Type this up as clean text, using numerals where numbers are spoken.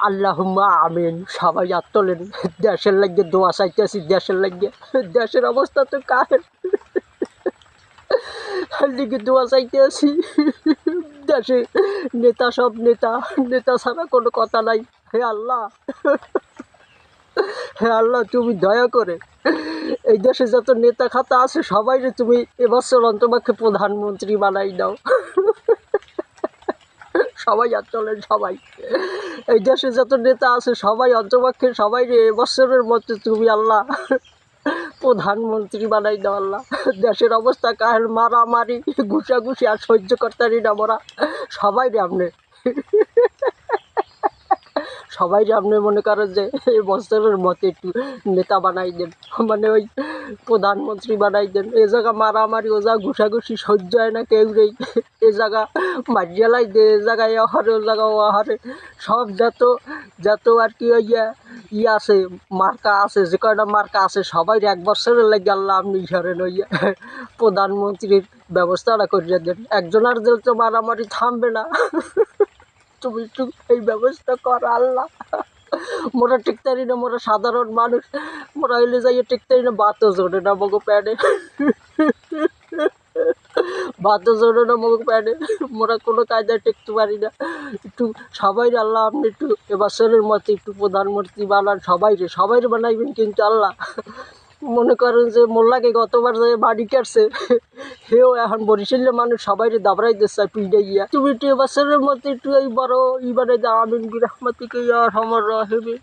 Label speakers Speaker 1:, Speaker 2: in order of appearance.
Speaker 1: আল্লাহুম্মা আমিন। সবাই হাত তোলেন। দেশের লাগিয়ে দোয়া চাইতেছি, দেশের লাগিয়ে। দেশের অবস্থা তো কাহের লিগে দোয়া চাইতেছি। দেশে নেতা, সব নেতা, নেতা ছাড়া কোনো কথা নাই। হে আল্লাহ, হে আল্লাহ, তুমি দয়া করে এই দেশে যত নেতা খাতা আছে সবাইরে তুমি এবছর অন্তপক্ষে প্রধানমন্ত্রী বানাই দাও। সবাই হাত তোলেন, সবাই। এই দেশে যত নেতা আছে সবাই অন্তপক্ষে সবাইরে এবছরের মধ্যে তুমি আল্লাহ প্রধানমন্ত্রী বানাই দাও আল্লাহ। দেশের অবস্থা কাহের, মারামারি ঘুষাঘুষি আর সহ্য করতারি না মোরা। সবাইরে আপনি সবাইরে আপনি মনে করেন যে এই বছরের মতো একটু নেতা বানাই দেন, মানে ওই প্রধানমন্ত্রী বানাই দেন। এ জায়গা মারামারি, ও জায়গা ঘুষাঘুষি সহ্য হয় না কেউ নেই। এ জায়গা মারিয়ালাই দে, এ জায়গায় আহারে, ও জায়গা ও আহারে। সব যত যত আর কি ই আছে, মার্কা আছে, যে কয়টা মার্কা আছে সবাই এক বছরের লাগে আল্লাহ আপনি ধরেন প্রধানমন্ত্রীর ব্যবস্থাটা করিয়ে দেন। একজনের দিল তো মারামারি থামবে না। তুমি একটু এই ব্যবস্থা কর আল্লাহ। মোরা টিকতারি না, মোরা সাধারণ মানুষ, মোরা হইলে যাইয়ে টিকতারি না, বাতও জোরে না মগো প্যাডে, বাতও জোরে না মগো প্যাডে। মোরা কোনো কায়দায় টিকতে পারি না। একটু সবাই আল্লাহ আপনি একটু এবছরের মতো একটু প্রধানমন্ত্রী বানান। সবাইরে বানাইবেন কিন্তু আল্লাহ। মনে করেন যে মোল্লাকে গতবার যে বাড়ি কাটছে, হেও এখন বরিশালের মানুষ সবাইরে দাবড়াই দিচ্ছে পিঠে গিয়া। তুমি একটু এবছরের মতো একটু এই বড় ইবারে দা আমিন বিরহমাতিকে ইয়া আরহামার রাহিমিন।